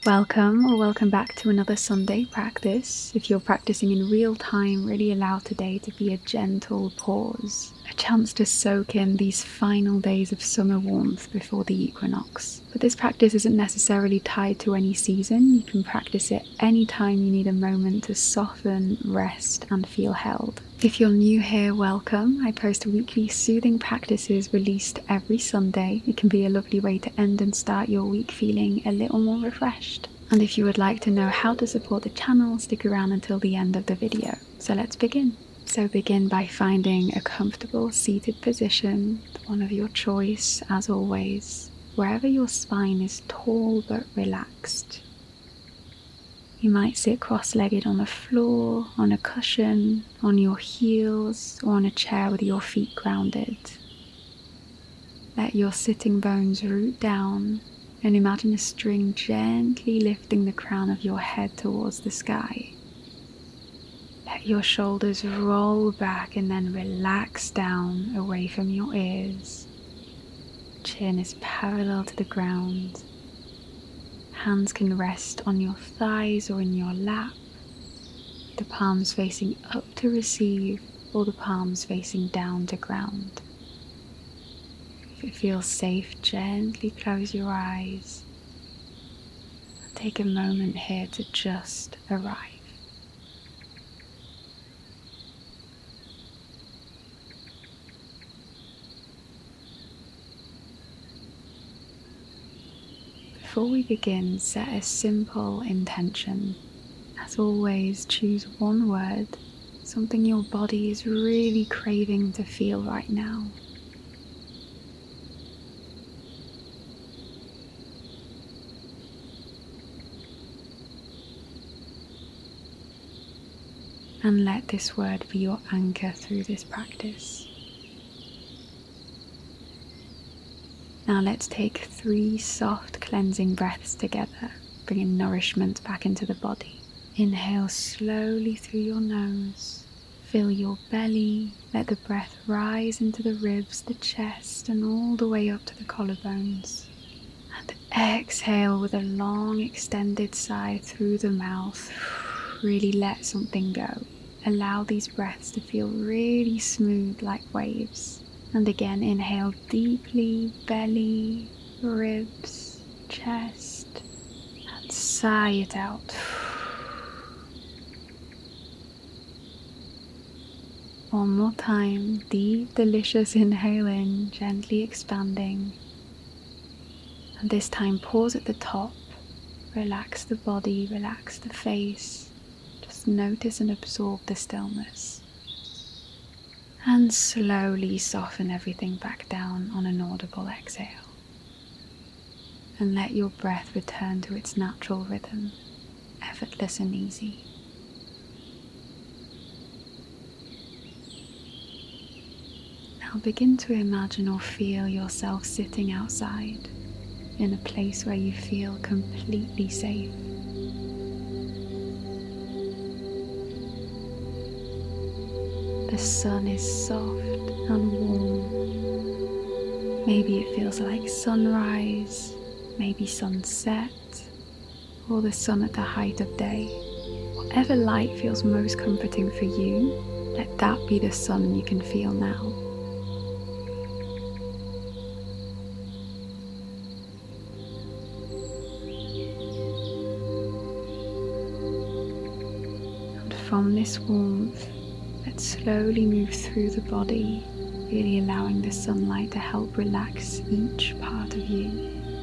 Welcome or welcome back to another Sunday practice. If you're practicing in real time, really allow today to be a gentle pause, a chance to soak in these final days of summer warmth before the equinox. But this practice isn't necessarily tied to any season. You can practice it anytime you need a moment to soften, rest, and feel held. If you're new here, welcome. I post weekly soothing practices released every Sunday. It can be a lovely way to end and start your week feeling a little more refreshed. And if you would like to know how to support the channel, stick around until the end of the video. So let's begin. So begin by finding a comfortable seated position, one of your choice as always, wherever your spine is tall but relaxed. You might sit cross-legged on the floor, on a cushion, on your heels, or on a chair with your feet grounded. Let your sitting bones root down and imagine a string gently lifting the crown of your head towards the sky. Let your shoulders roll back and then relax down away from your ears. Chin is parallel to the ground. Hands can rest on your thighs or in your lap, the palms facing up to receive or the palms facing down to ground. If it feels safe, gently close your eyes and take a moment here to just arrive. Before we begin, set a simple intention. As always, choose one word, something your body is really craving to feel right now. And let this word be your anchor through this practice. Now let's take 3 soft cleansing breaths together, bringing nourishment back into the body. Inhale slowly through your nose. Fill your belly. Let the breath rise into the ribs, the chest, and all the way up to the collarbones. And exhale with a long extended sigh through the mouth. Really let something go. Allow these breaths to feel really smooth like waves. And again, inhale deeply, belly, ribs, chest, and sigh it out. One more time, deep, delicious inhale in, gently expanding. And this time, pause at the top. Relax the body, relax the face. Just notice and absorb the stillness. And slowly soften everything back down on an audible exhale. And let your breath return to its natural rhythm, effortless and easy. Now begin to imagine or feel yourself sitting outside in a place where you feel completely safe. The sun is soft and warm. Maybe it feels like sunrise, maybe sunset, or the sun at the height of day. Whatever light feels most comforting for you, let that be the sun you can feel now. And from this warmth, let's slowly move through the body, really allowing the sunlight to help relax each part of you.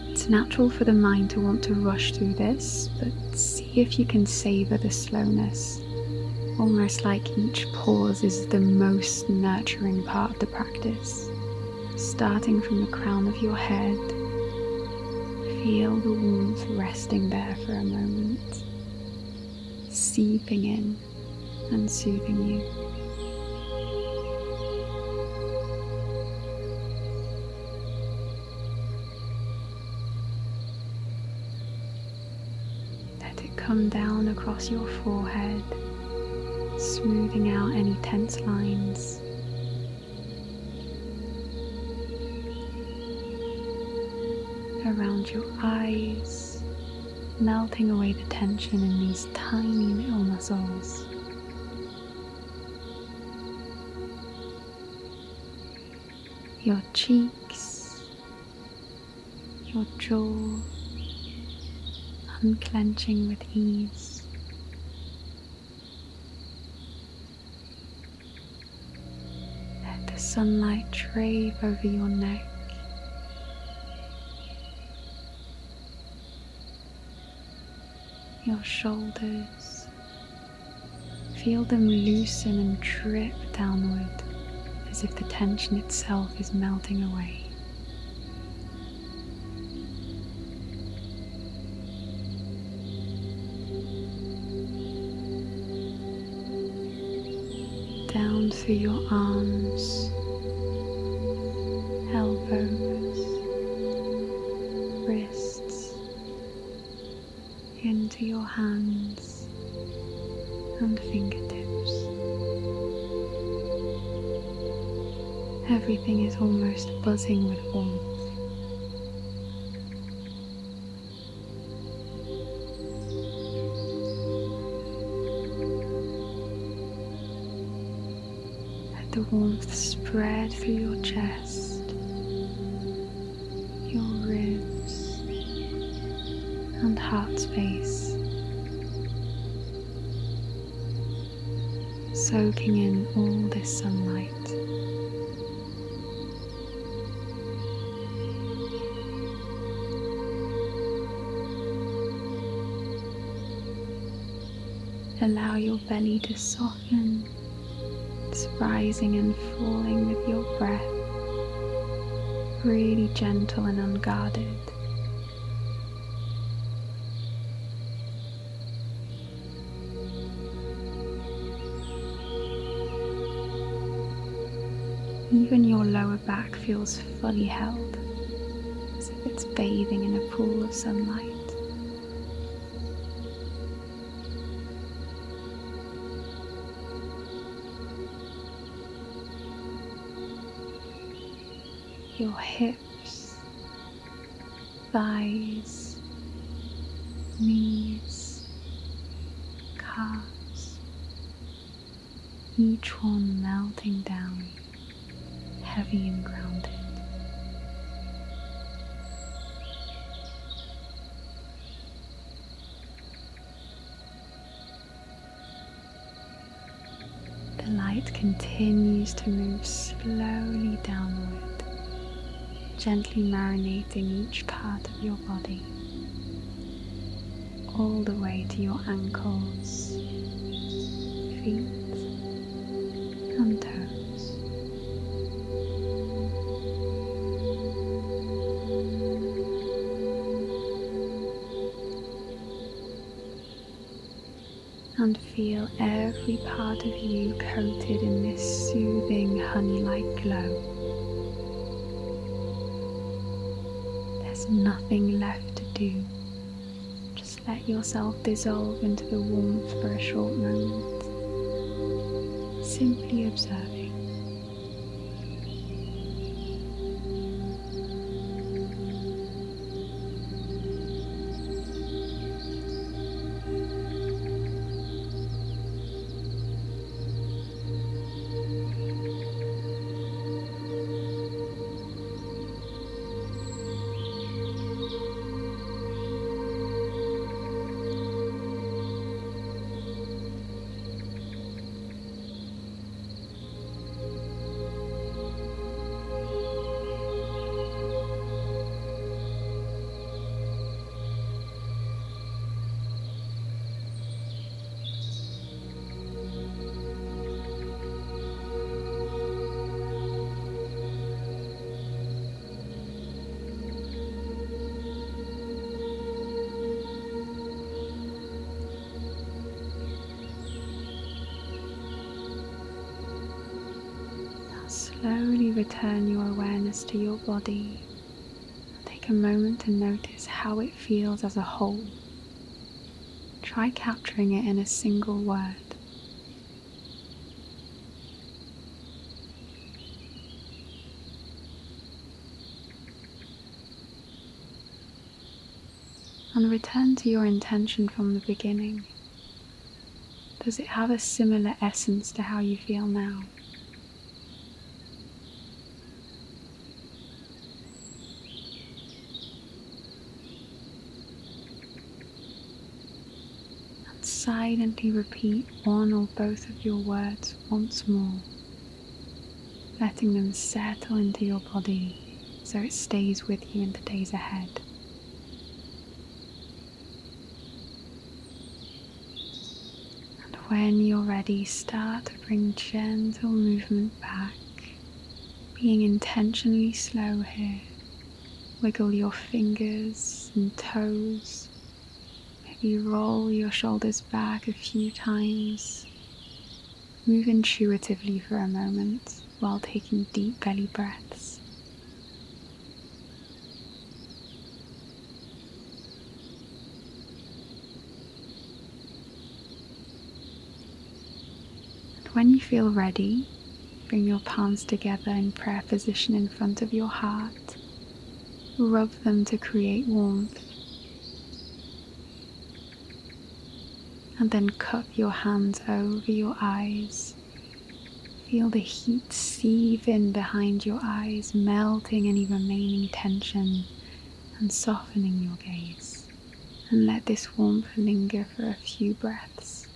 It's natural for the mind to want to rush through this, but see if you can savor the slowness, almost like each pause is the most nurturing part of the practice. Starting from the crown of your head, feel the warmth resting there for a moment, seeping in and soothing you. Let it come down across your forehead, smoothing out any tense lines. Around your eyes, melting away the tension in these tiny little muscles. Your cheeks, your jaw, unclenching with ease. Let the sunlight drape over your neck. Your shoulders, feel them loosen and drip downward as if the tension itself is melting away. Down through your arms, elbows, wrists, into your hands and fingertips. Everything is almost buzzing with warmth. Let the warmth spread through your chest, your ribs and heart space, soaking in all this sunlight. Allow your belly to soften. It's rising and falling with your breath, really gentle and unguarded. Even your lower back feels fully held, as if it's bathing in a pool of sunlight. Your hips, thighs, knees, calves, each one melting down, heavy and grounded. The light continues to move slowly downward, gently marinating each part of your body, all the way to your ankles, feet and toes. And feel every part of you coated in this soothing honey-like glow. There's nothing left to do. Just let yourself dissolve into the warmth for a short moment, simply observing. Slowly return your awareness to your body. Take a moment to notice how it feels as a whole. Try capturing it in a single word. And return to your intention from the beginning. Does it have a similar essence to how you feel now? And silently repeat one or both of your words once more, letting them settle into your body so it stays with you in the days ahead. And when you're ready, start to bring gentle movement back, being intentionally slow here. Wiggle your fingers and toes. Maybe roll your shoulders back a few times. Move intuitively for a moment while taking deep belly breaths. And when you feel ready, bring your palms together in prayer position in front of your heart. Rub them to create warmth. And then cup your hands over your eyes. Feel the heat sieve in behind your eyes, melting any remaining tension and softening your gaze. And let this warmth linger for a few breaths.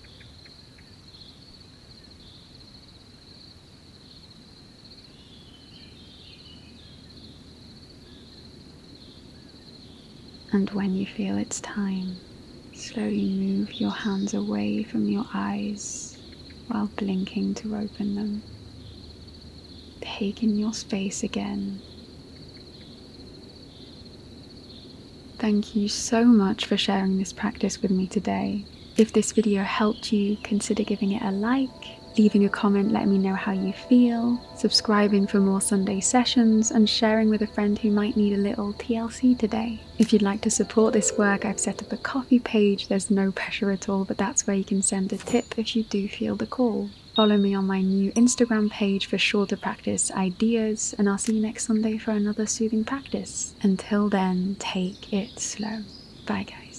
And when you feel it's time, slowly move your hands away from your eyes while blinking to open them. Take in your space again. Thank you so much for sharing this practice with me today. If this video helped you, consider giving it a like, leaving a comment letting me know how you feel, subscribing for more Sunday sessions, and sharing with a friend who might need a little TLC today. If you'd like to support this work, I've set up a Ko-fi page. There's no pressure at all, but that's where you can send a tip if you do feel the call. Follow me on my new Instagram page for shorter practice ideas, and I'll see you next Sunday for another soothing practice. Until then, take it slow. Bye guys.